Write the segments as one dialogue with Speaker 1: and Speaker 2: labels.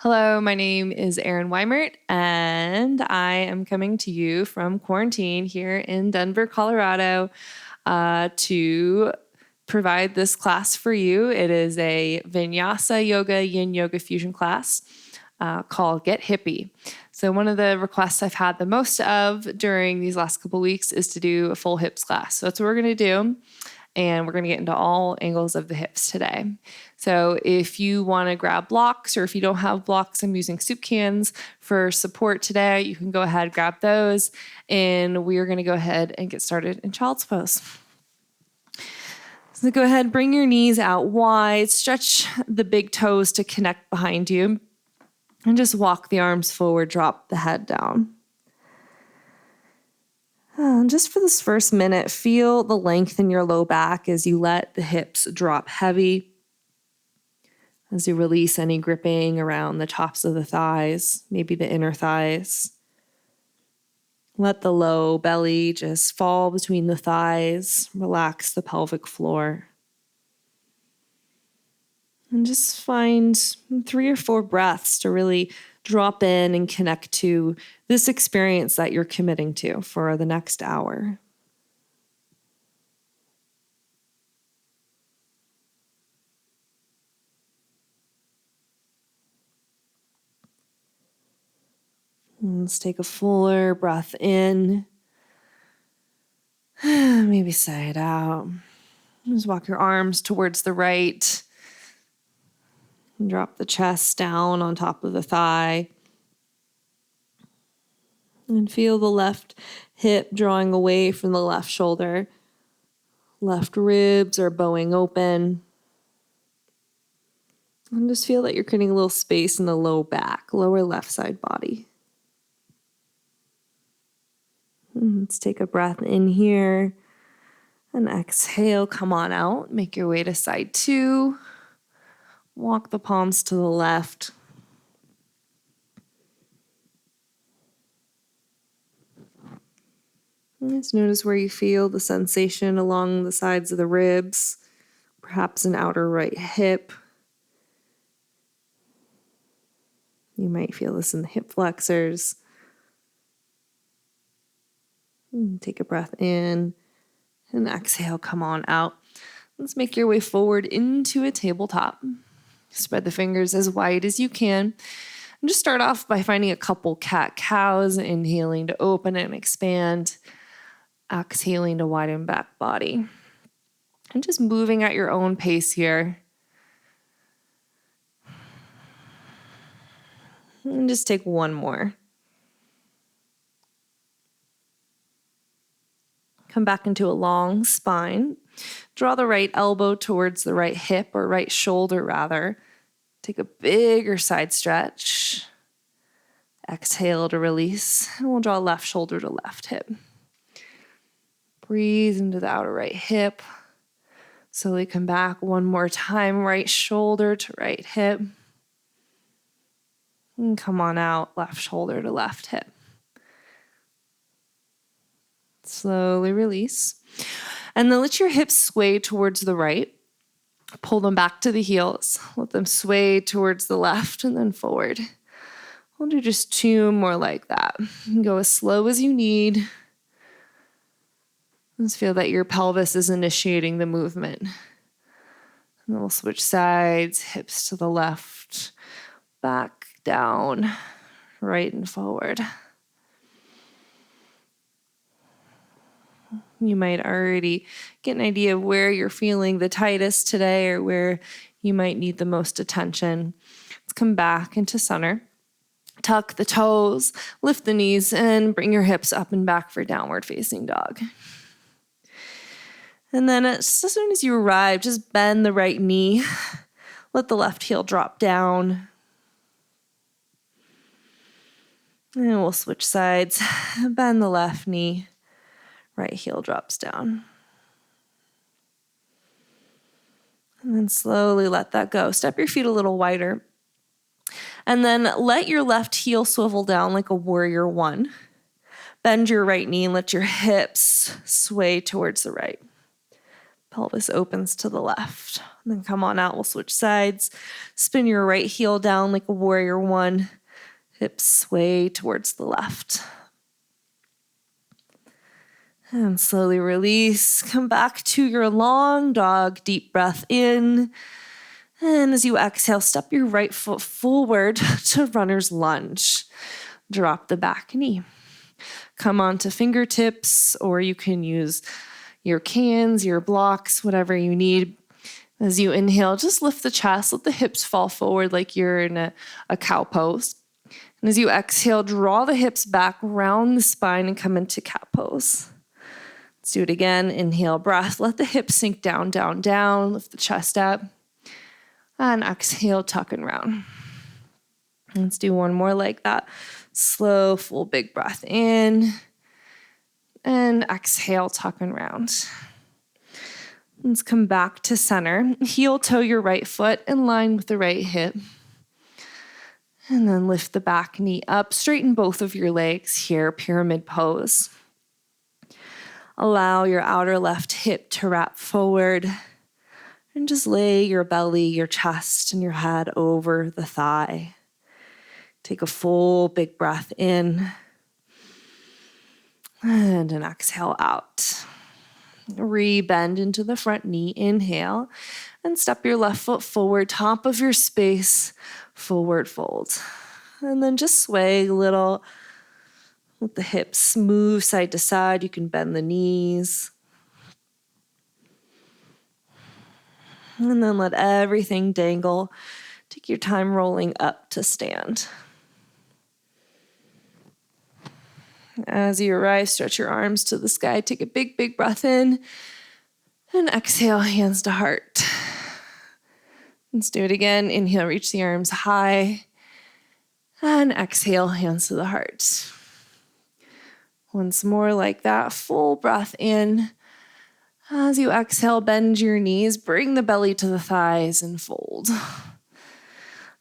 Speaker 1: Hello, my name is Erin Wimert, and I am coming to you from quarantine here in Denver, Colorado, to provide this class for you. It is a Vinyasa Yoga Yin Yoga Fusion class called Get Hippy. So one of the requests I've had the most of during these last couple weeks is to do a full hips class. So that's what we're going to do. And we're going to get into all angles of the hips today. So if you want to grab blocks, or if you don't have blocks, I'm using soup cans for support today. You can go ahead, grab those, and we are going to go ahead and get started in child's pose. So go ahead, bring your knees out wide, stretch the big toes to connect behind you, and just walk the arms forward, drop the head down. Just for this first minute, feel the length in your low back as you let the hips drop heavy, as you release any gripping around the tops of the thighs, maybe the inner thighs. Let the low belly just fall between the thighs, relax the pelvic floor. And just find 3 or 4 breaths to really drop in and connect to this experience that you're committing to for the next hour. And let's take a fuller breath in. Maybe sigh it out. Just walk your arms towards the right. And drop the chest down on top of the thigh. And feel the left hip drawing away from the left shoulder. Left ribs are bowing open. And just feel that you're creating a little space in the low back, lower left side body. And let's take a breath in here. And exhale, come on out. Make your way to side 2. Walk the palms to the left. And just notice where you feel the sensation along the sides of the ribs, perhaps an outer right hip. You might feel this in the hip flexors. And take a breath in and exhale, come on out. Let's make your way forward into a tabletop. Spread the fingers as wide as you can. And just start off by finding a couple cat-cows, inhaling to open and expand, exhaling to widen back body. And just moving at your own pace here. And just take one more. Come back into a long spine. Draw the right elbow towards the right hip, or right shoulder rather. Take a bigger side stretch. Exhale to release. And we'll draw left shoulder to left hip. Breathe into the outer right hip. Slowly come back one more time. Right shoulder to right hip. And come on out. Left shoulder to left hip. Slowly release. And then let your hips sway towards the right. Pull them back to the heels. Let them sway towards the left and then forward. We'll do just 2 more like that. Go as slow as you need. Just feel that your pelvis is initiating the movement. And then we'll switch sides, hips to the left, back, down, right and forward. You might already get an idea of where you're feeling the tightest today, or where you might need the most attention. Let's come back into center. Tuck the toes, lift the knees, and bring your hips up and back for downward facing dog. And then as soon as you arrive, just bend the right knee. Let the left heel drop down. And we'll switch sides. Bend the left knee. Right heel drops down. And then slowly let that go. Step your feet a little wider. And then let your left heel swivel down like a warrior 1. Bend your right knee and let your hips sway towards the right. Pelvis opens to the left. And then come on out. We'll switch sides. Spin your right heel down like a warrior one. Hips sway towards the left. And slowly release. Come back to your long dog. Deep breath in. And as you exhale, step your right foot forward to runner's lunge. Drop the back knee. Come onto fingertips, or you can use your cans, your blocks, whatever you need. As you inhale, just lift the chest, let the hips fall forward like you're in a cow pose. And as you exhale, draw the hips back, round the spine, and come into cat pose. Let's do it again. Inhale, breath. Let the hips sink down, down, down. Lift the chest up. And exhale, tuck and round. Let's do one more like that. Slow, full, big breath in. And exhale, tuck and round. Let's come back to center. Heel toe your right foot in line with the right hip. And then lift the back knee up. Straighten both of your legs here, pyramid pose. Allow your outer left hip to wrap forward. And just lay your belly, your chest, and your head over the thigh. Take a full big breath in. And an exhale out. Re-bend into the front knee. Inhale. And step your left foot forward, top of your space, forward fold. And then just sway a little. Let the hips move side to side. You can bend the knees. And then let everything dangle. Take your time rolling up to stand. As you arrive, stretch your arms to the sky. Take a big, big breath in. And exhale, hands to heart. Let's do it again. Inhale, reach the arms high. And exhale, hands to the heart. Once more like that. Full breath in. As you exhale, bend your knees, bring the belly to the thighs and fold.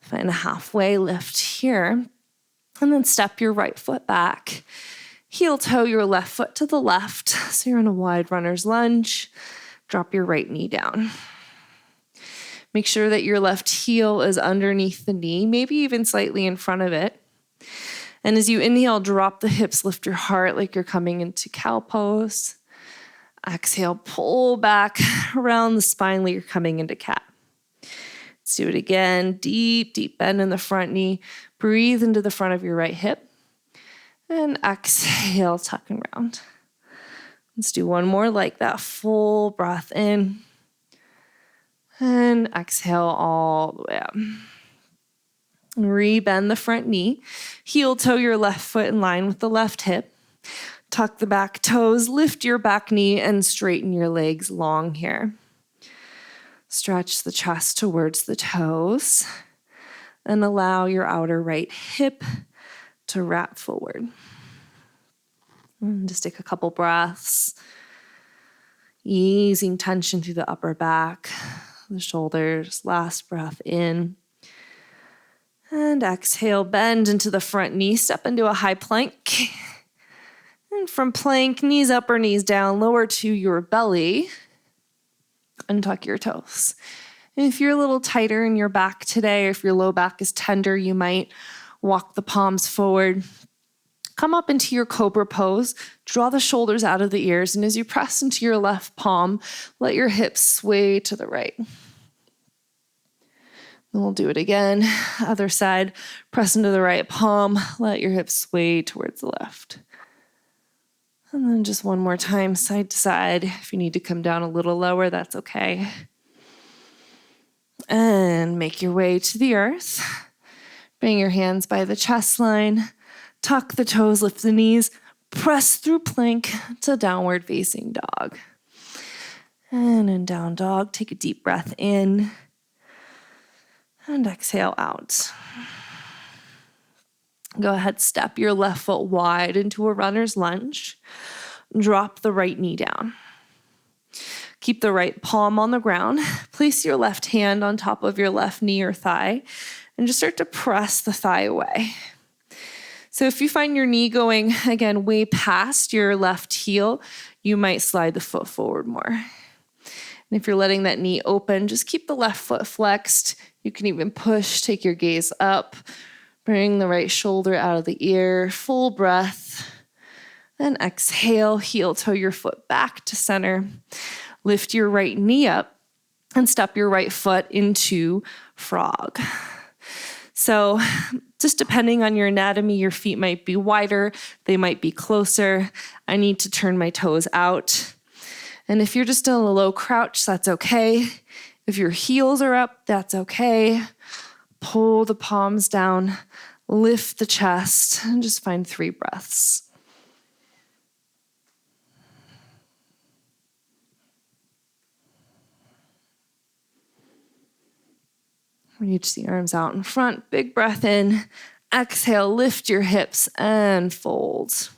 Speaker 1: Find a halfway lift here. And then step your right foot back. Heel toe your left foot to the left. So you're in a wide runner's lunge. Drop your right knee down. Make sure that your left heel is underneath the knee, maybe even slightly in front of it. And as you inhale, drop the hips, lift your heart like you're coming into cow pose. Exhale, pull back around the spine like you're coming into cat. Let's do it again. Deep, deep bend in the front knee. Breathe into the front of your right hip. And exhale, tuck and round. Let's do one more like that. Full breath in. And exhale all the way up. Re-bend the front knee. Heel toe your left foot in line with the left hip. Tuck the back toes, lift your back knee, and straighten your legs long here. Stretch the chest towards the toes. And allow your outer right hip to wrap forward. And just take a couple breaths. Easing tension through the upper back, the shoulders. Last breath in. And exhale, bend into the front knee. Step into a high plank. And from plank, knees up or knees down, lower to your belly. Untuck your toes. And if you're a little tighter in your back today, or if your low back is tender, you might walk the palms forward. Come up into your cobra pose. Draw the shoulders out of the ears. And as you press into your left palm, let your hips sway to the right. Then we'll do it again. Other side, press into the right palm. Let your hips sway towards the left. And then just one more time, side to side. If you need to come down a little lower, that's okay. And make your way to the earth. Bring your hands by the chest line. Tuck the toes, lift the knees. Press through plank to downward facing dog. And in down dog, take a deep breath in. And exhale out. Go ahead, step your left foot wide into a runner's lunge. Drop the right knee down. Keep the right palm on the ground. Place your left hand on top of your left knee or thigh and just start to press the thigh away. So if you find your knee going, again, way past your left heel, you might slide the foot forward more. And if you're letting that knee open, just keep the left foot flexed. You can even push, take your gaze up, bring the right shoulder out of the ear, full breath. Then exhale, heel toe your foot back to center. Lift your right knee up and step your right foot into frog. So just depending on your anatomy, your feet might be wider, they might be closer. I need to turn my toes out. And if you're just in a low crouch, that's okay. If your heels are up, that's okay. Pull the palms down, lift the chest, and just find 3 breaths. Reach the arms out in front, big breath in. Exhale, lift your hips and fold.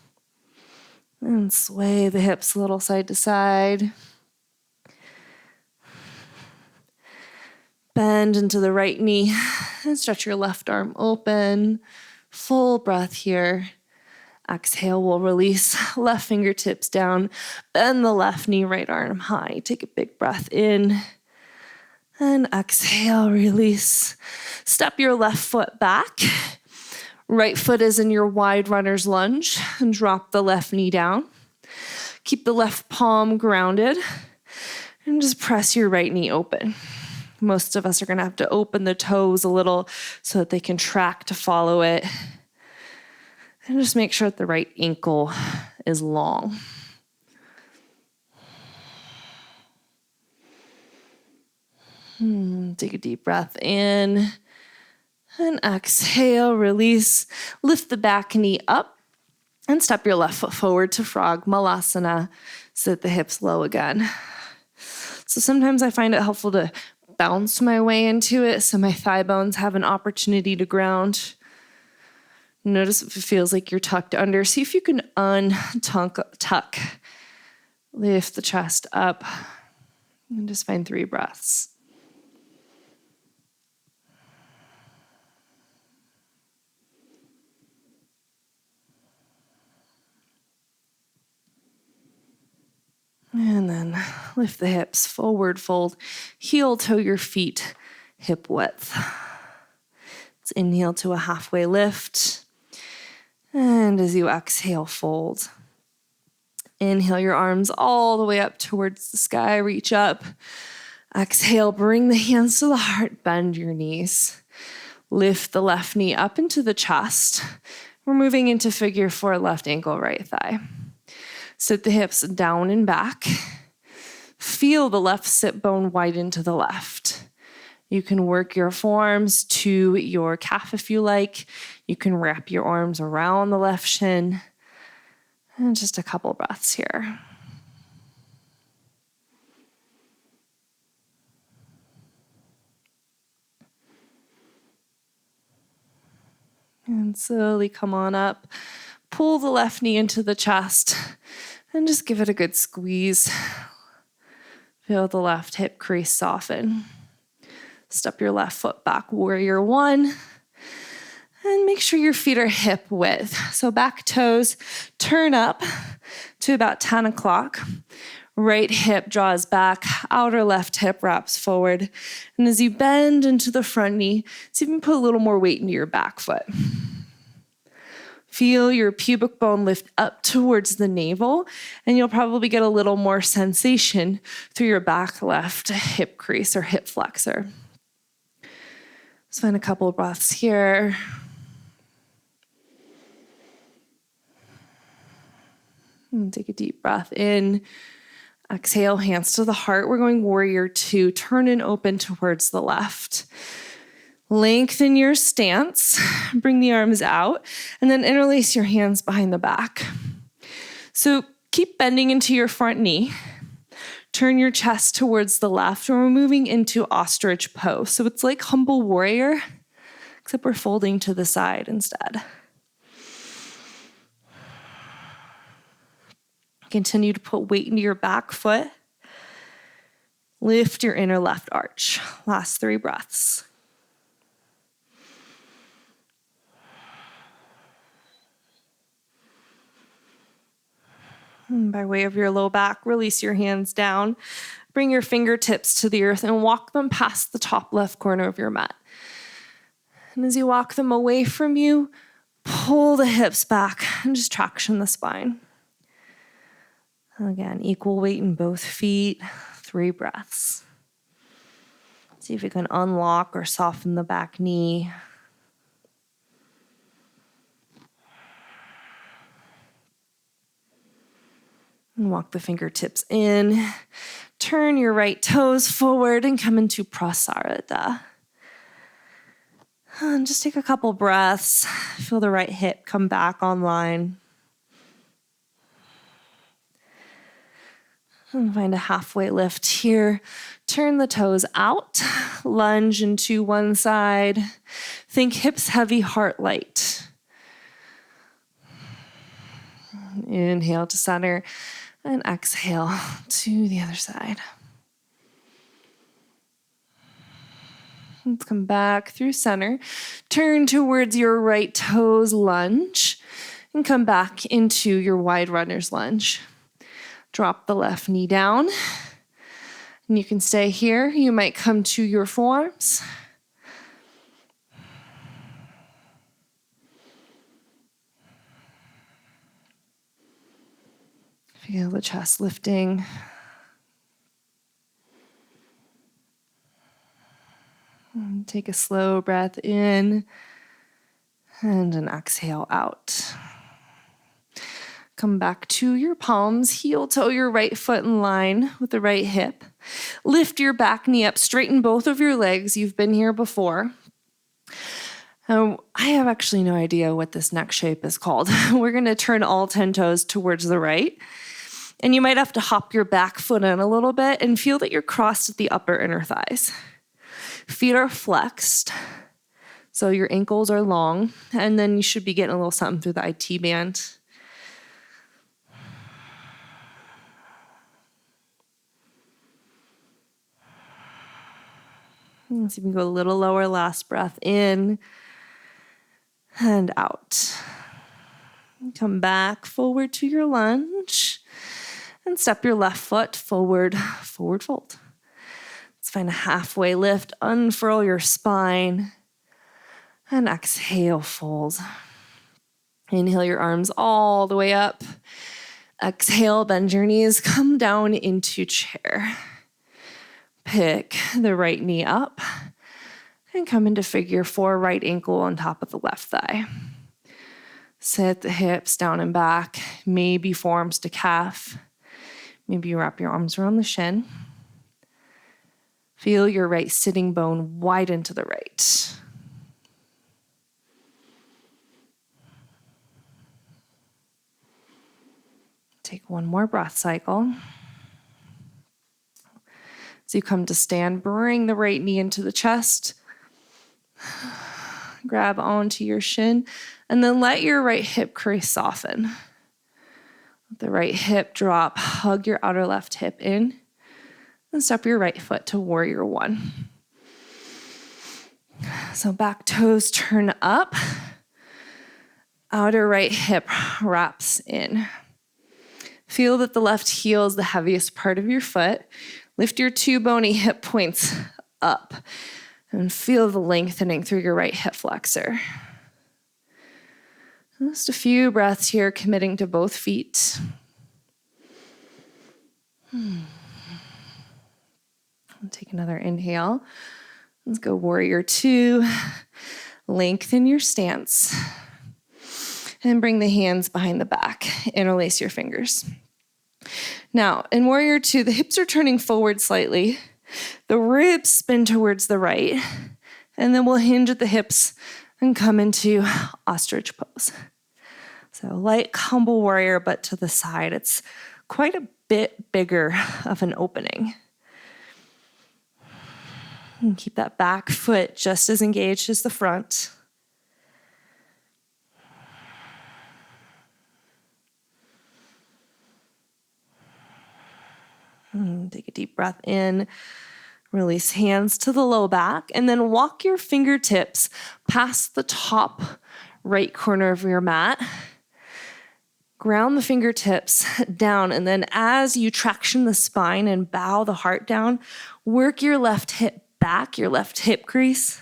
Speaker 1: And sway the hips a little side to side. Bend into the right knee and stretch your left arm open. Full breath here. Exhale, we'll release left fingertips down. Bend the left knee, right arm high. Take a big breath in. And exhale, release. Step your left foot back. Right foot is in your wide runner's lunge. And drop the left knee down. Keep the left palm grounded. And just press your right knee open. Most of us are going to have to open the toes a little so that they can track to follow it. And just make sure that the right ankle is long. Take a deep breath in and exhale, release. Lift the back knee up and step your left foot forward to frog malasana. Sit the hips low again. So sometimes I find it helpful to bounce my way into it so my thigh bones have an opportunity to ground. Notice if it feels like you're tucked under. See if you can tuck. Lift the chest up and just find 3 breaths. And then lift the hips, forward fold, heel toe your feet, hip width. Let's inhale to a halfway lift. And as you exhale, fold. Inhale your arms all the way up towards the sky, reach up. Exhale, bring the hands to the heart, bend your knees. Lift the left knee up into the chest. We're moving into figure 4, left ankle, right thigh. Sit the hips down and back. Feel the left sit bone widen to the left. You can work your forearms to your calf if you like. You can wrap your arms around the left shin. And just a couple breaths here. And slowly come on up. Pull the left knee into the chest and just give it a good squeeze. Feel the left hip crease soften. Step your left foot back, warrior 1. And make sure your feet are hip width. So back toes turn up to about 10 o'clock. Right hip draws back, outer left hip wraps forward. And as you bend into the front knee, so you can put a little more weight into your back foot. Feel your pubic bone lift up towards the navel, and you'll probably get a little more sensation through your back left hip crease or hip flexor. Let's find a couple of breaths here. And take a deep breath in. Exhale, hands to the heart. We're going warrior 2. Turn and open towards the left. Lengthen your stance, bring the arms out, and then interlace your hands behind the back. So keep bending into your front knee. Turn your chest towards the left, and we're moving into Ostrich Pose. So it's like humble warrior, except we're folding to the side instead. Continue to put weight into your back foot. Lift your inner left arch. Last 3 breaths. And by way of your low back, release your hands down. bring your fingertips to the earth and walk them past the top left corner of your mat. And as you walk them away from you, pull the hips back and just traction the spine. Again, equal weight in both feet, 3 breaths. See if you can unlock or soften the back knee. And walk the fingertips in. Turn your right toes forward and come into Prasarita. And just take a couple breaths. Feel the right hip come back online. And find a halfway lift here. Turn the toes out. Lunge into one side. Think hips heavy, heart light. Inhale to center. And exhale to the other side. Let's come back through center. Turn towards your right toes, lunge. And come back into your wide runner's lunge. Drop the left knee down. And you can stay here. You might come to your forearms. Feel the chest lifting. And take a slow breath in and an exhale out. Come back to your palms, heel toe your right foot in line with the right hip. Lift your back knee up, straighten both of your legs. You've been here before. I have actually no idea what this next shape is called. We're going to turn all 10 toes towards the right. And you might have to hop your back foot in a little bit and feel that you're crossed at the upper inner thighs. Feet are flexed, so your ankles are long, and then you should be getting a little something through the IT band. So you can go a little lower, last breath in and out. Come back forward to your lunge and step your left foot forward, forward fold. Let's find a halfway lift, unfurl your spine and exhale, fold. Inhale your arms all the way up. Exhale, bend your knees, come down into chair. Pick the right knee up and come into figure 4, right ankle on top of the left thigh. Sit the hips down and back, maybe forearms to calf. Maybe you wrap your arms around the shin. Feel your right sitting bone widen to the right. Take one more breath cycle. As you come to stand, bring the right knee into the chest. Grab onto your shin, and then let your right hip crease soften. Let the right hip drop, hug your outer left hip in, and step your right foot to warrior 1. So back toes turn up, outer right hip wraps in. Feel that the left heel is the heaviest part of your foot. Lift your 2 bony hip points up and feel the lengthening through your right hip flexor. Just a few breaths here, committing to both feet. Take another inhale. Let's go warrior 2. Lengthen your stance. And bring the hands behind the back. Interlace your fingers. Now, in warrior 2, the hips are turning forward slightly. The ribs spin towards the right. And then we'll hinge at the hips and come into ostrich pose. So light humble warrior, but to the side. It's quite a bit bigger of an opening. And keep that back foot just as engaged as the front. Take a deep breath in. Release hands to the low back, and then walk your fingertips past the top right corner of your mat. Ground the fingertips down, and then as you traction the spine and bow the heart down, work your left hip back, your left hip crease.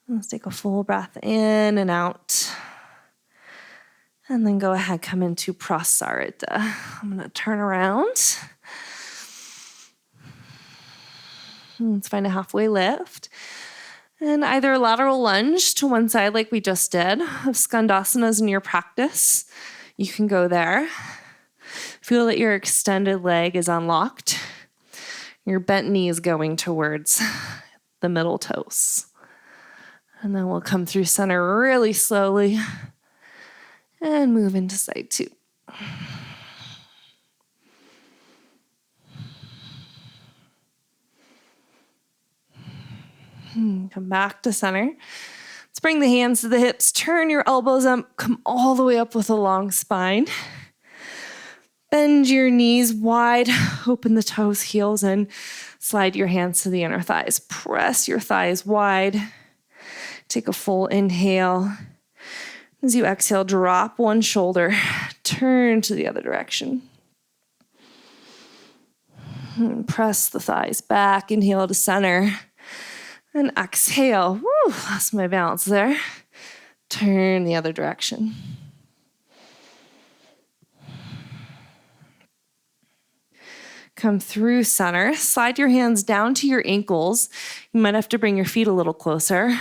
Speaker 1: Let's take a full breath in and out. And then go ahead, come into Prasarita. I'm going to turn around. Let's find a halfway lift. And either lateral lunge to one side like we just did. If Skandasana is in your practice, you can go there. Feel that your extended leg is unlocked. Your bent knee is going towards the middle toes. And then we'll come through center really slowly and move into side two. Come back to center. Let's bring the hands to the hips. Turn your elbows up. Come all the way up with a long spine. Bend your knees wide. Open the toes, heels, and slide your hands to the inner thighs. Press your thighs wide. Take a full inhale. As you exhale, drop one shoulder. Turn to the other direction. And press the thighs back. Inhale to center. And exhale. Woo, lost my balance there. Turn the other direction. Come through center. Slide your hands down to your ankles. You might have to bring your feet a little closer.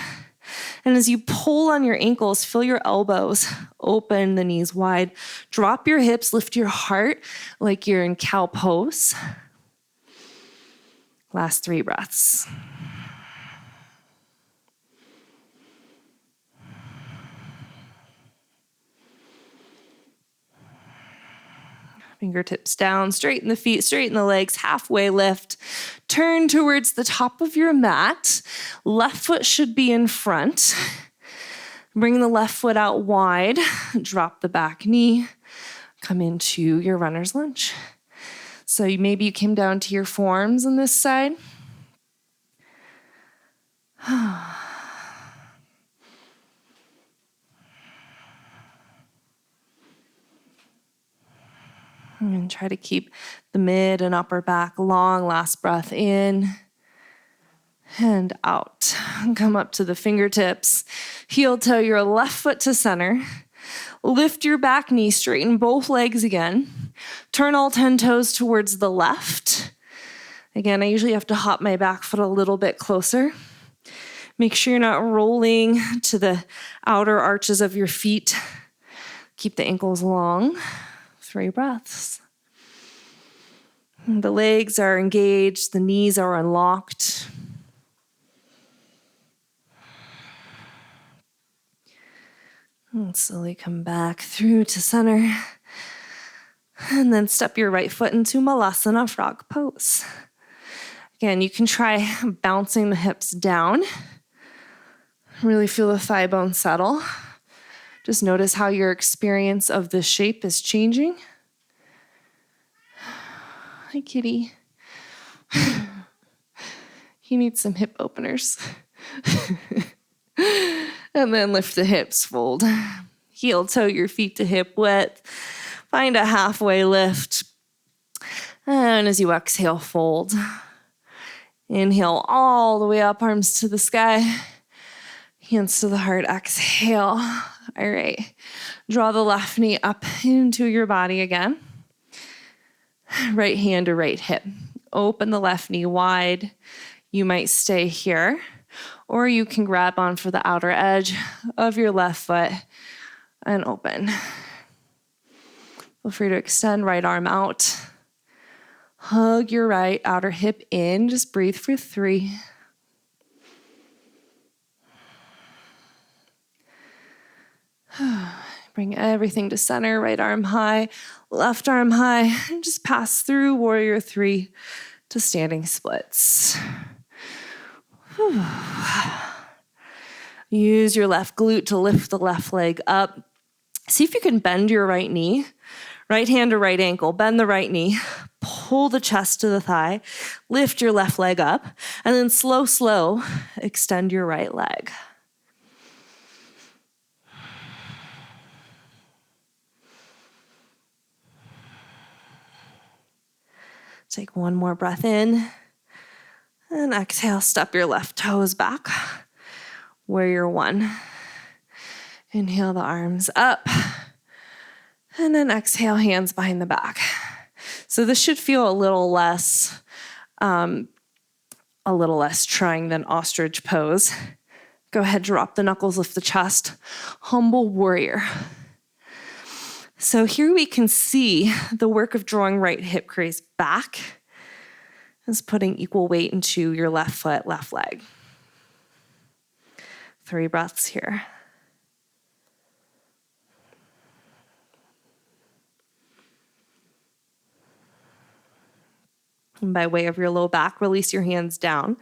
Speaker 1: And as you pull on your ankles, feel your elbows open, the knees wide. Drop your hips, lift your heart like you're in cow pose. Last 3 breaths. Fingertips down, straighten the feet, straighten the legs, halfway lift. Turn towards the top of your mat. Left foot should be in front. Bring the left foot out wide. Drop the back knee. Come into your runner's lunge. So maybe you came down to your forearms on this side. And try to keep the mid and upper back long. Last breath in and out. Come up to the fingertips. Heel toe your left foot to center. Lift your back knee, straighten both legs again. Turn all 10 toes towards the left. Again, I usually have to hop my back foot a little bit closer. Make sure you're not rolling to the outer arches of your feet. Keep the ankles long. 3 breaths. The legs are engaged, the knees are unlocked. And slowly come back through to center. And then step your right foot into Malasana, frog pose. Again, you can try bouncing the hips down. Really feel the thigh bone settle. Just notice how your experience of this shape is changing. Hi, kitty. He needs some hip openers. And then lift the hips, fold. Heel toe your feet to hip width. Find a halfway lift. And as you exhale, fold. Inhale all the way up, arms to the sky. Hands to the heart, exhale. All right. Draw the left knee up into your body again. Right hand to right hip. Open the left knee wide. You might stay here, or you can grab on for the outer edge of your left foot and open. Feel free to extend right arm out. Hug your right outer hip in. Just breathe for 3. Bring everything to center, right arm high, left arm high, and just pass through warrior 3 to standing splits. Use your left glute to lift the left leg up. See if you can bend your right knee. Right hand to right ankle, bend the right knee, pull the chest to the thigh, lift your left leg up, and then slow, extend your right leg. Take one more breath in, and exhale, step your left toes back, warrior one. Inhale the arms up, and then exhale, hands behind the back. So this should feel a little less trying than Ostrich Pose. Go ahead, drop the knuckles, lift the chest, humble warrior. So here we can see the work of drawing right hip crease back is putting equal weight into your left foot, left leg. 3 breaths here. And by way of your low back, release your hands down.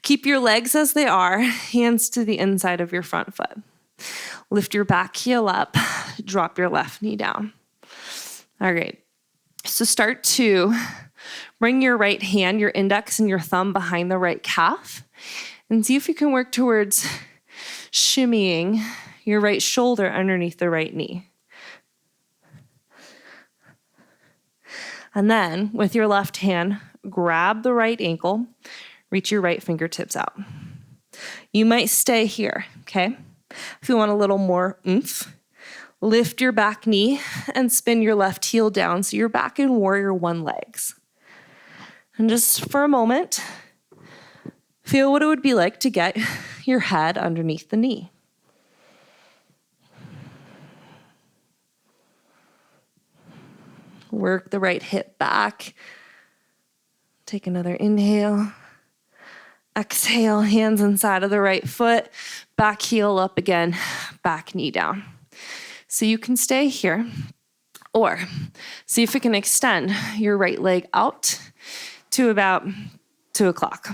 Speaker 1: Keep your legs as they are, hands to the inside of your front foot. Lift your back heel up, drop your left knee down. All right, so start to bring your right hand, your index and your thumb behind the right calf, and see if you can work towards shimmying your right shoulder underneath the right knee. And then with your left hand, grab the right ankle, reach your right fingertips out. You might stay here, okay? If you want a little more oomph, lift your back knee and spin your left heel down so you're back in warrior one legs. And just for a moment, feel what it would be like to get your head underneath the knee. Work the right hip back. Take another inhale. Exhale, hands inside of the right foot. Back heel up again, back knee down. So you can stay here, or see if you can extend your right leg out to about 2 o'clock.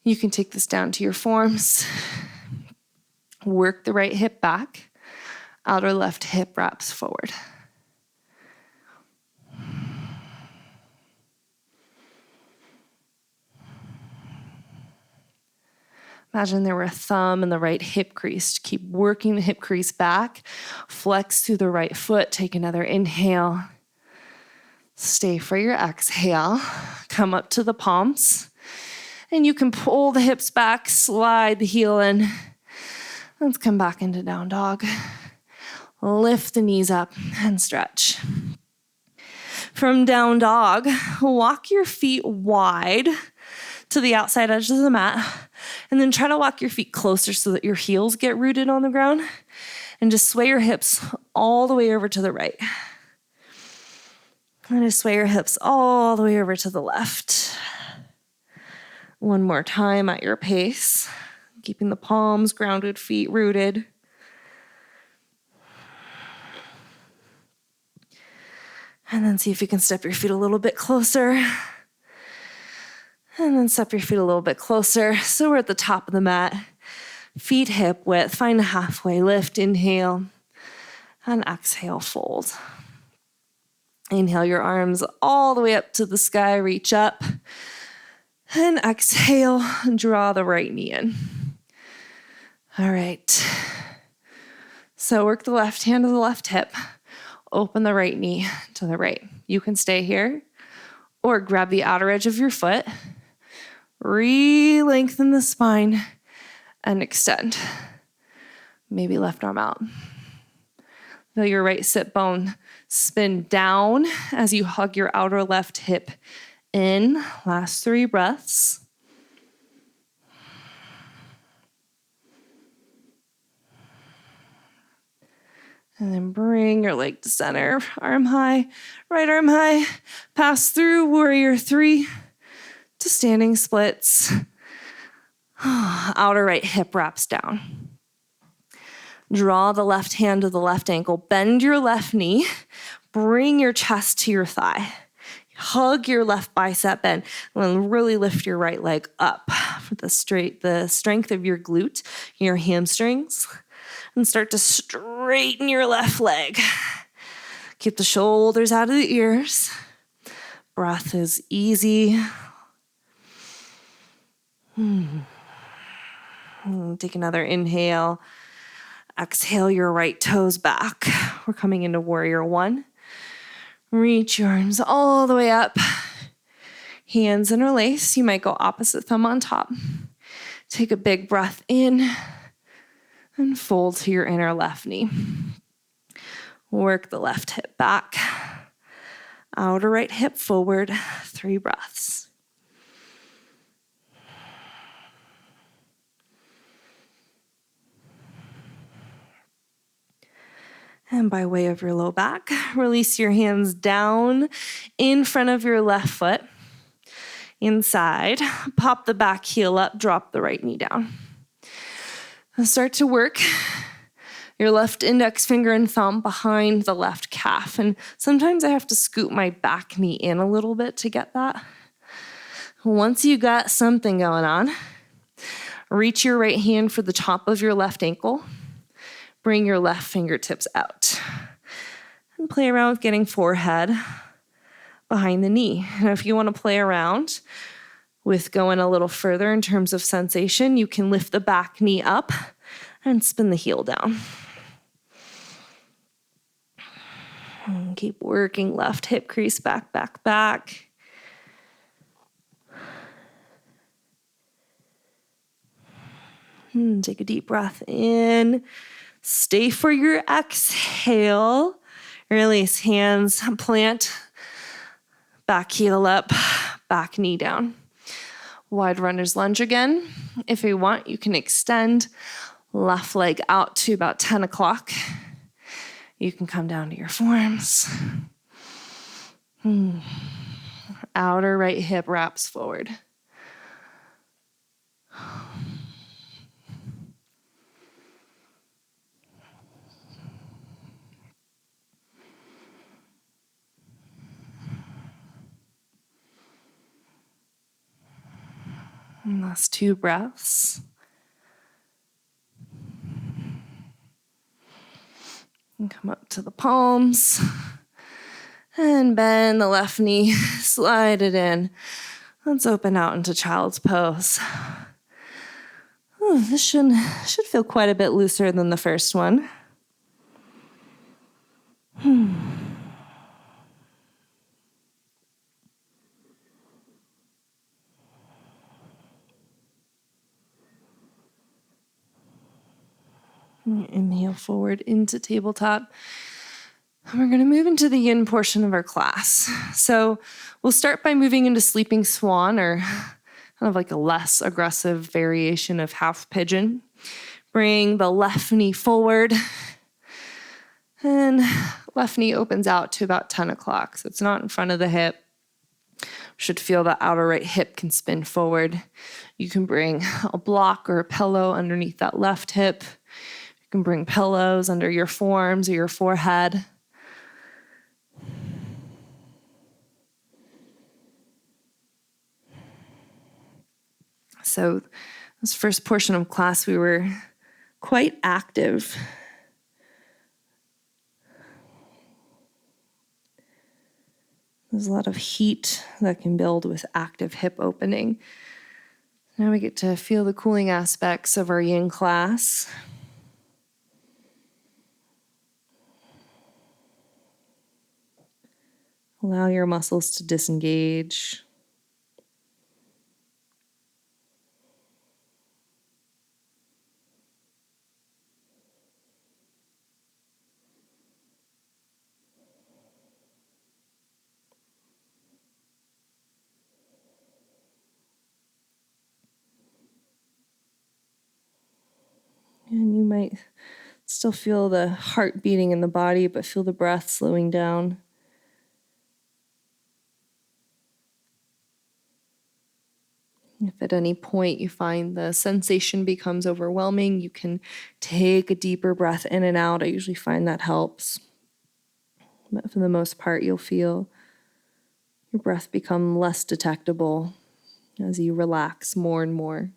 Speaker 1: You can take this down to your forms. Work the right hip back. Outer left hip wraps forward. Imagine there were a thumb and the right hip crease. Keep working the hip crease back. Flex through the right foot. Take another inhale. Stay for your exhale. Come up to the palms. And you can pull the hips back, slide the heel in. Let's come back into down dog. Lift the knees up and stretch. From down dog, walk your feet wide to the outside edge of the mat, and then try to walk your feet closer so that your heels get rooted on the ground, and just sway your hips all the way over to the right. And just sway your hips all the way over to the left. One more time at your pace, keeping the palms grounded, feet rooted. And then see if you can step your feet a little bit closer. And then step your feet a little bit closer. So we're at the top of the mat. Feet hip width. Find a halfway lift. Inhale. And exhale, fold. Inhale your arms all the way up to the sky. Reach up. And exhale. Draw the right knee in. All right. So work the left hand to the left hip. Open the right knee to the right. You can stay here or grab the outer edge of your foot. Re-lengthen the spine and extend. Maybe left arm out. Feel your right sit bone spin down as you hug your outer left hip in. Last 3 breaths. And then bring your leg to center. Arm high, right arm high. Pass through warrior 3 to standing splits. Outer right hip wraps down. Draw the left hand to the left ankle. Bend your left knee. Bring your chest to your thigh. Hug your left bicep bend. And then really lift your right leg up for the strength of your glute, your hamstrings. And start to straighten your left leg. Keep the shoulders out of the ears. Breath is easy. Take another inhale. Exhale your right toes back. We're coming into warrior one. Reach your arms all the way up. Hands interlace. You might go opposite thumb on top. Take a big breath in and fold to your inner left knee. Work the left hip back. Outer right hip forward. 3 breaths. And by way of your low back, release your hands down in front of your left foot. Inside, pop the back heel up, drop the right knee down. And start to work your left index finger and thumb behind the left calf. And sometimes I have to scoot my back knee in a little bit to get that. Once you got something going on, reach your right hand for the top of your left ankle. Bring your left fingertips out. And play around with getting forehead behind the knee. And if you want to play around with going a little further in terms of sensation, you can lift the back knee up and spin the heel down. And keep working left hip crease back, back, back. And take a deep breath in. Stay for your exhale. Release hands, plant, back heel up, back knee down. Wide runner's lunge again. If you want, you can extend left leg out to about 10 o'clock. You can come down to your forearms. Outer right hip wraps forward. And last 2 breaths. And come up to the palms. And bend the left knee, slide it in. Let's open out into child's pose. This should feel quite a bit looser than the first one. Inhale forward into tabletop. And we're going to move into the yin portion of our class. So we'll start by moving into sleeping swan, or kind of like a less aggressive variation of half pigeon. Bring the left knee forward. And left knee opens out to about 10 o'clock. So it's not in front of the hip. Should feel the outer right hip can spin forward. You can bring a block or a pillow underneath that left hip. You can bring pillows under your forearms or your forehead. So this first portion of class, we were quite active. There's a lot of heat that can build with active hip opening. Now we get to feel the cooling aspects of our yin class. Allow your muscles to disengage. And you might still feel the heart beating in the body, but feel the breath slowing down. If at any point you find the sensation becomes overwhelming, you can take a deeper breath in and out. I usually find that helps. But for the most part, you'll feel your breath become less detectable as you relax more and more.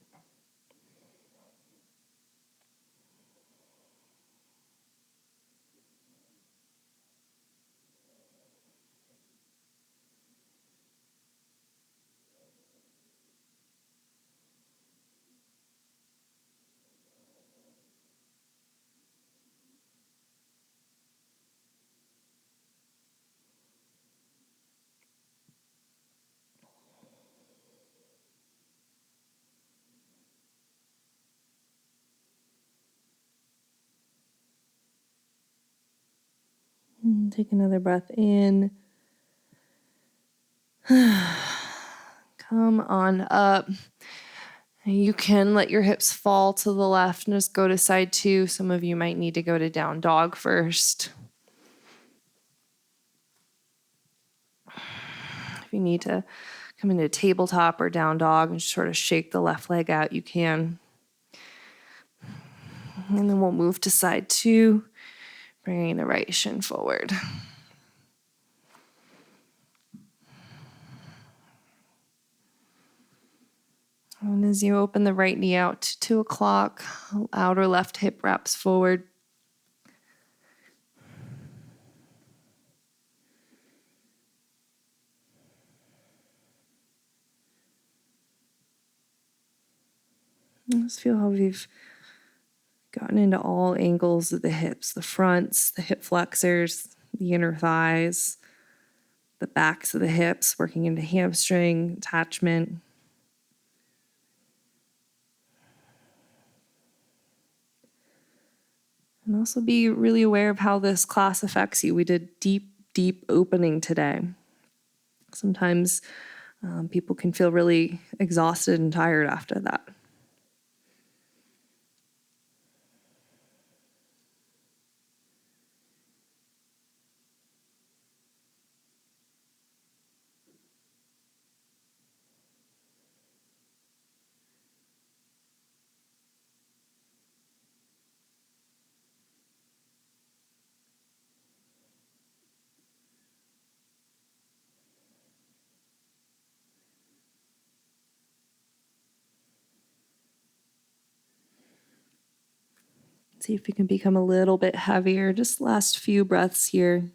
Speaker 1: And take another breath in. Come on up. You can let your hips fall to the left and just go to side two. Some of you might need to go to down dog first. If you need to come into tabletop or down dog and just sort of shake the left leg out, you can. And then we'll move to side two, bringing the right shin forward. And as you open the right knee out to 2 o'clock, outer left hip wraps forward. Just feel how we've gotten into all angles of the hips, the fronts, the hip flexors, the inner thighs, the backs of the hips, working into hamstring attachment. And also be really aware of how this class affects you. We did deep opening today. Sometimes people can feel really exhausted and tired after that. See if you can become a little bit heavier. Just last few breaths here.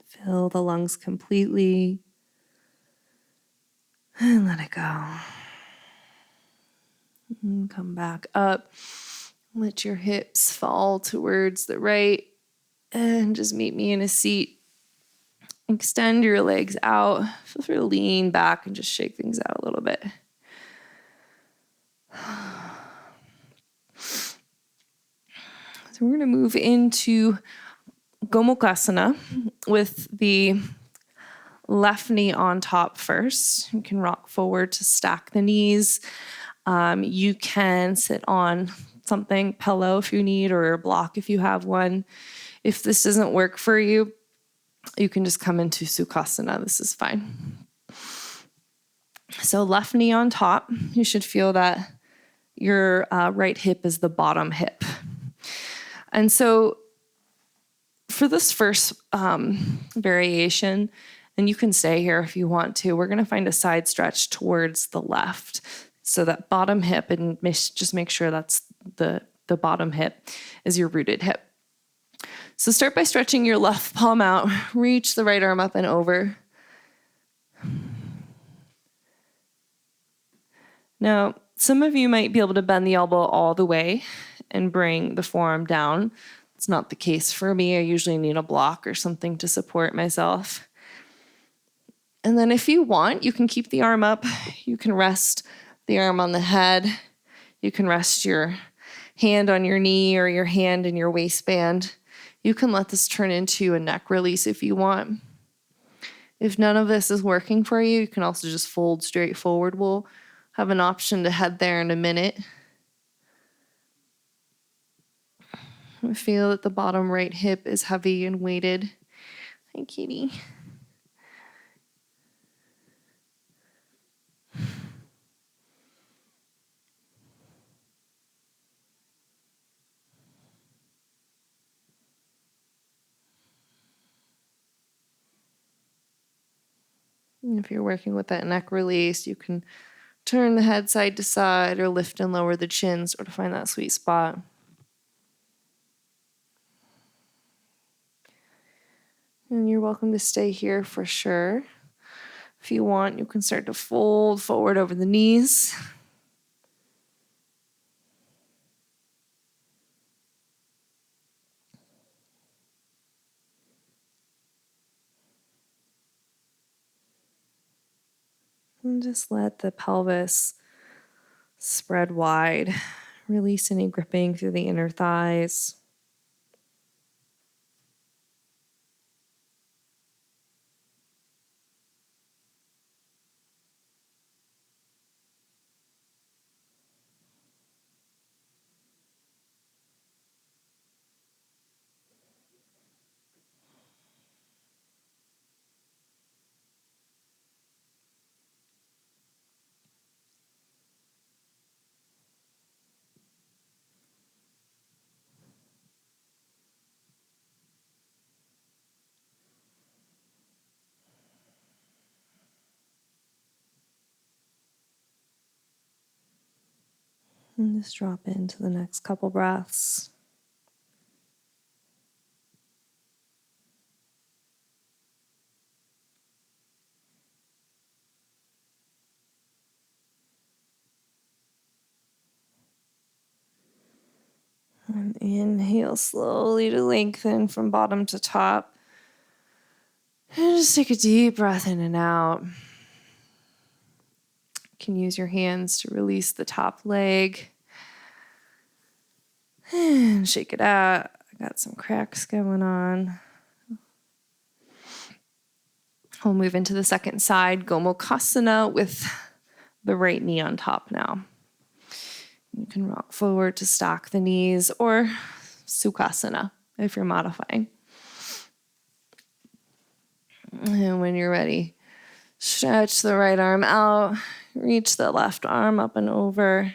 Speaker 1: Fill the lungs completely and let it go. And come back up. Let your hips fall towards the right and just meet me in a seat. Extend your legs out. Feel free to lean back and just shake things out a little bit. So we're going to move into Gomukhasana with the left knee on top first. You can rock forward to stack the knees. You can sit on something, pillow if you need, or a block if you have one. If this doesn't work for you, you can just come into Sukhasana. This is fine. So left knee on top. You should feel that your right hip is the bottom hip. And so for this first variation, and you can stay here if you want to, we're going to find a side stretch towards the left. So that bottom hip, and just make sure that's the bottom hip is your rooted hip. So start by stretching your left palm out, reach the right arm up and over. Now, some of you might be able to bend the elbow all the way and bring the forearm down. It's not the case for me. I usually need a block or something to support myself. And then if you want, you can keep the arm up. You can rest the arm on the head. You can rest your hand on your knee or your hand in your waistband. You can let this turn into a neck release if you want. If none of this is working for you, you can also just fold straight forward. We'll have an option to head there in a minute. I feel that the bottom right hip is heavy and weighted. Hi, kitty. And if you're working with that neck release, you can turn the head side to side or lift and lower the chin, sort of find that sweet spot. And you're welcome to stay here for sure. If you want, you can start to fold forward over the knees. And just let the pelvis spread wide. Release any gripping through the inner thighs. And just drop into the next couple breaths. And inhale slowly to lengthen from bottom to top. And just take a deep breath in and out. You can use your hands to release the top leg. And shake it out. I got some cracks going on. We'll move into the second side, Gomukhasana, with the right knee on top now. You can rock forward to stack the knees, or Sukhasana if you're modifying. And when you're ready, stretch the right arm out, reach the left arm up and over.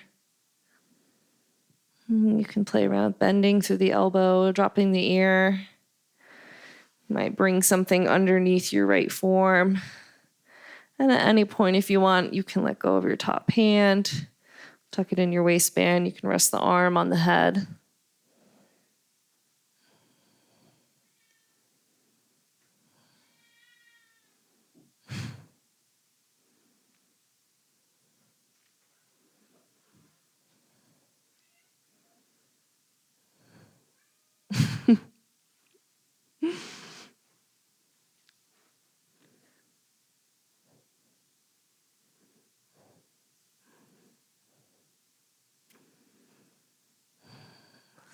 Speaker 1: You can play around bending through the elbow, dropping the ear. You might bring something underneath your right form. And at any point, if you want, you can let go of your top hand, tuck it in your waistband. You can rest the arm on the head.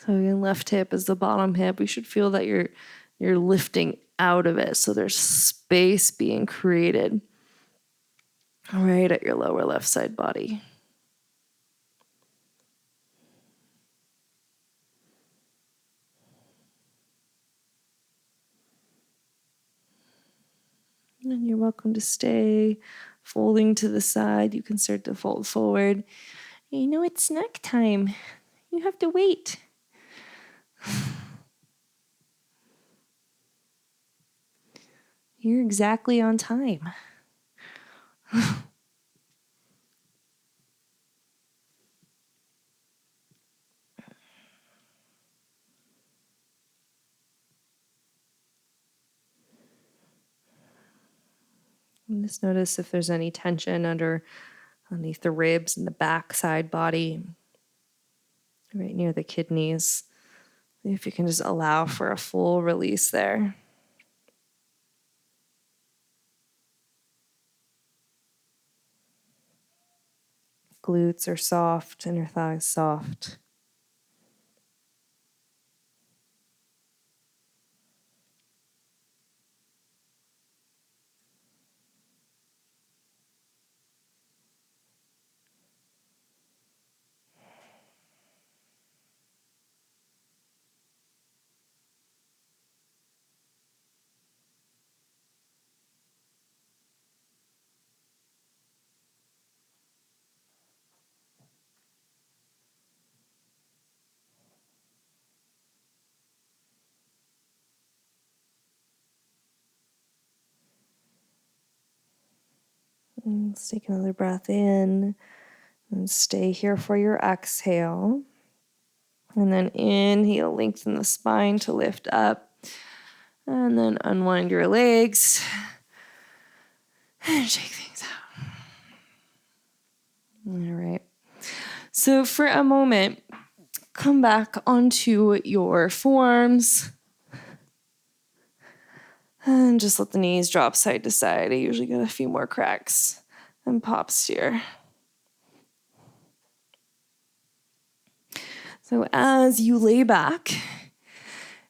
Speaker 1: So your left hip is the bottom hip. We should feel that you're lifting out of it. So there's space being created right at your lower left side body. And you're welcome to stay folding to the side. You can start to fold forward. You know, it's snack time. You have to wait. You're exactly on time. And just notice if there's any tension underneath the ribs and the back side body, right near the kidneys. If you can just allow for a full release there. Glutes are soft, inner thighs soft. And let's take another breath in and stay here for your exhale. And then inhale, lengthen the spine to lift up. And then unwind your legs and shake things out. All right. So for a moment, come back onto your forearms. And just let the knees drop side to side. I usually get a few more cracks and posture. So as you lay back,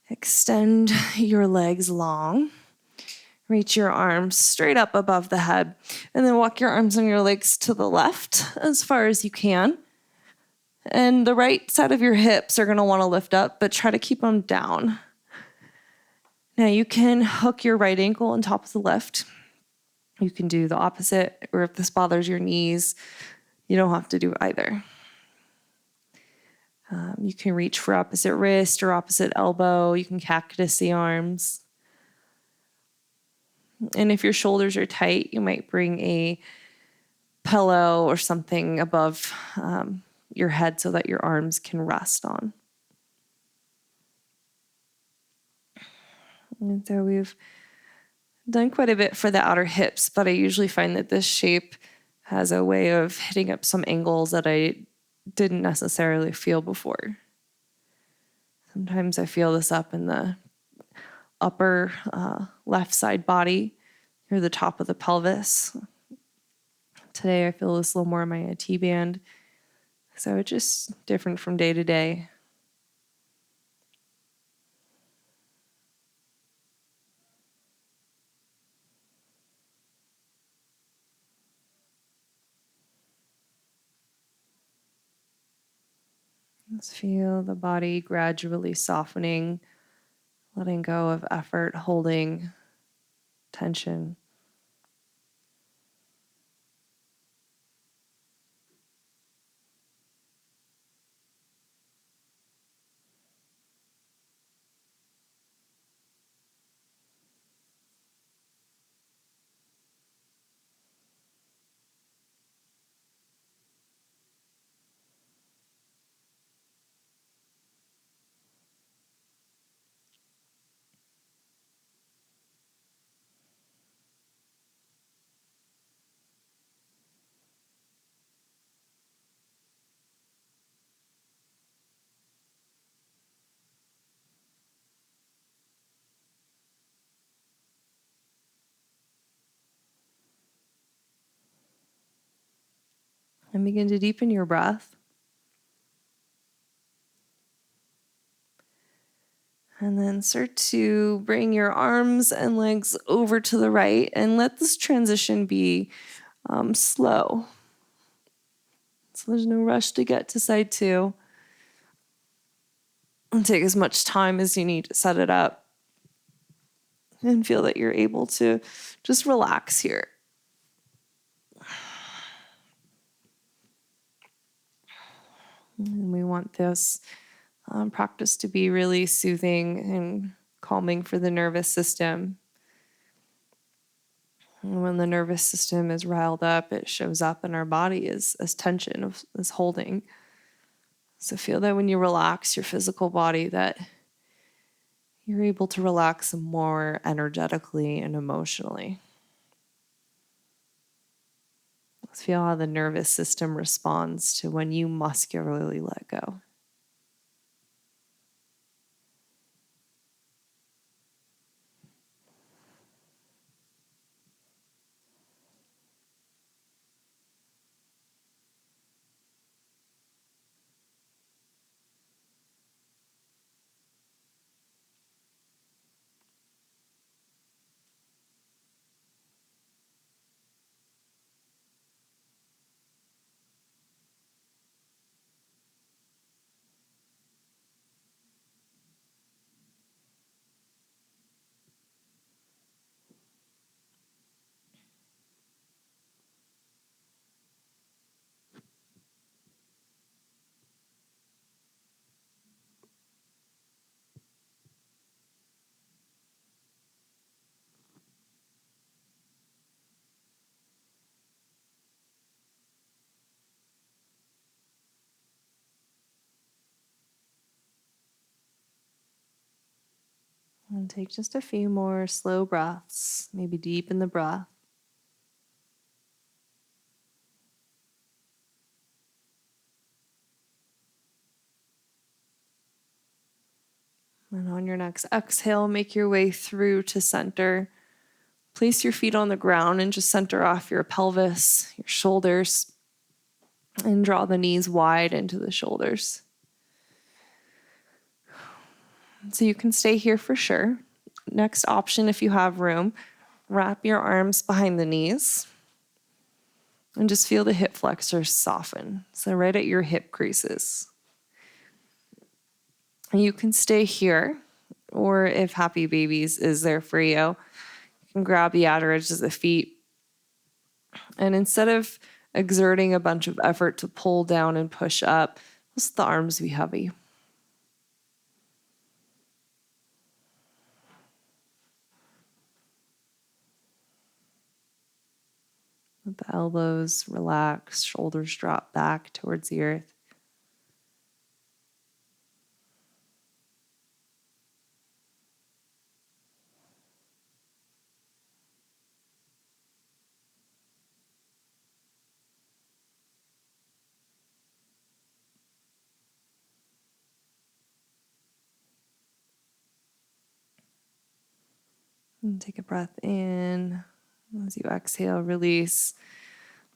Speaker 1: extend your legs long. Reach your arms straight up above the head, and then walk your arms and your legs to the left as far as you can. And the right side of your hips are going to want to lift up, but try to keep them down. Now you can hook your right ankle on top of the left. You can do the opposite, or if this bothers your knees, you don't have to do either. You can reach for opposite wrist or opposite elbow. You can cactus the arms. And if your shoulders are tight, you might bring a pillow or something above your head so that your arms can rest on. And so we've done quite a bit for the outer hips, but I usually find that this shape has a way of hitting up some angles that I didn't necessarily feel before. Sometimes I feel this up in the upper left side body or the top of the pelvis. Today I feel this a little more in my T-band. So it's just different from day to day. Let's feel the body gradually softening, letting go of effort, holding tension. And begin to deepen your breath. And then start to bring your arms and legs over to the right and let this transition be slow. So there's no rush to get to side two. And take as much time as you need to set it up. And feel that you're able to just relax here. And we want this practice to be really soothing and calming for the nervous system. And when the nervous system is riled up, it shows up in our body as tension, as holding. So feel that when you relax your physical body, that you're able to relax more energetically and emotionally. Let's feel how the nervous system responds to when you muscularly let go. And take just a few more slow breaths, maybe deepen the breath. And on your next exhale, make your way through to center. Place your feet on the ground and just center off your pelvis, your shoulders, and draw the knees wide into the shoulders. So you can stay here for sure. Next option, if you have room, wrap your arms behind the knees and just feel the hip flexors soften. So right at your hip creases. And you can stay here, or if Happy Babies is there for you, you can grab the outer edges of the feet. And instead of exerting a bunch of effort to pull down and push up, let the arms be heavy. Let the elbows relax, shoulders drop back towards the earth. And take a breath in. As you exhale, release.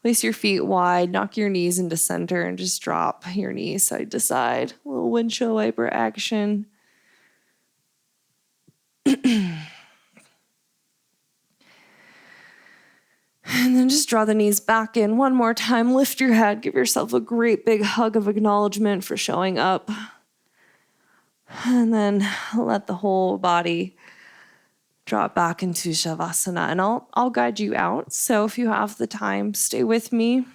Speaker 1: Place your feet wide, knock your knees into center, and just drop your knees side to side. A little windshield wiper action. And then just draw the knees back in one more time. Lift your head. Give yourself a great big hug of acknowledgement for showing up. And then let the whole body drop back into Shavasana. And I'll guide you out. So if you have the time, stay with me.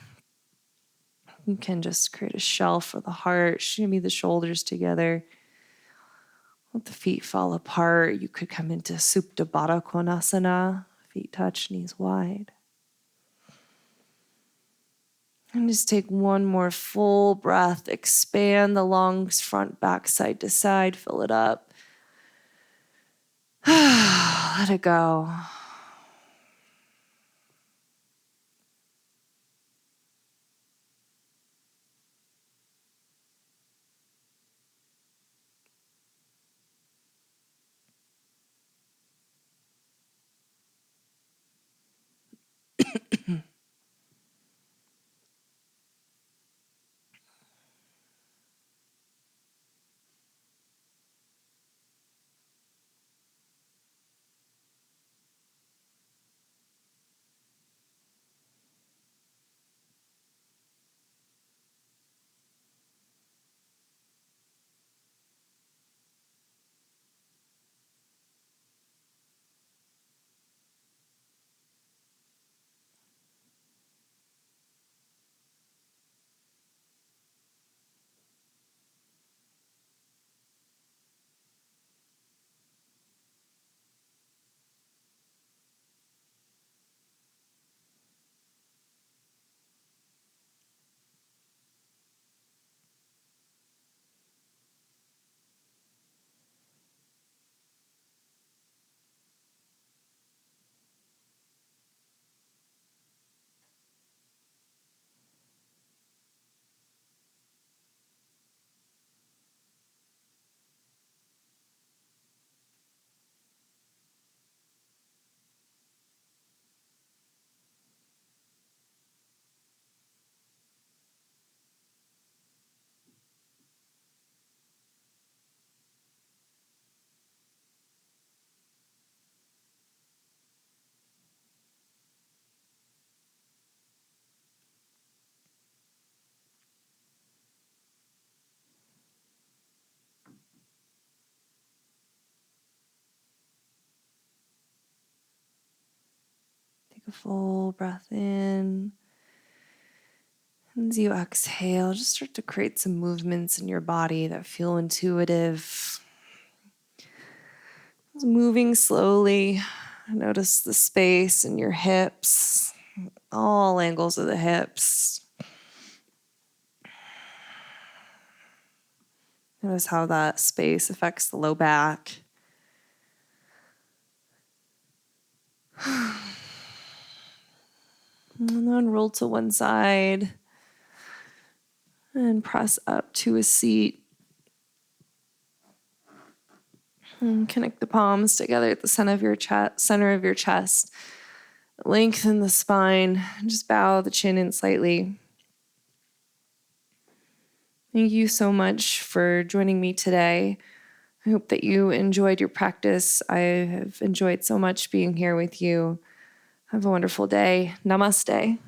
Speaker 1: You can just create a shelf for the heart. Shimmy the shoulders together. Let the feet fall apart. You could come into Supta Baddha Konasana. Feet touch, knees wide. And just take one more full breath. Expand the lungs, front, back, side to side. Fill it up. Let it go. Take a full breath in. And as you exhale, just start to create some movements in your body that feel intuitive. Just moving slowly. Notice the space in your hips, all angles of the hips. Notice how that space affects the low back. And then roll to one side and press up to a seat. And connect the palms together at the center of your chest. Lengthen the spine. Just bow the chin in slightly. Thank you so much for joining me today. I hope that you enjoyed your practice. I have enjoyed so much being here with you. Have a wonderful day. Namaste.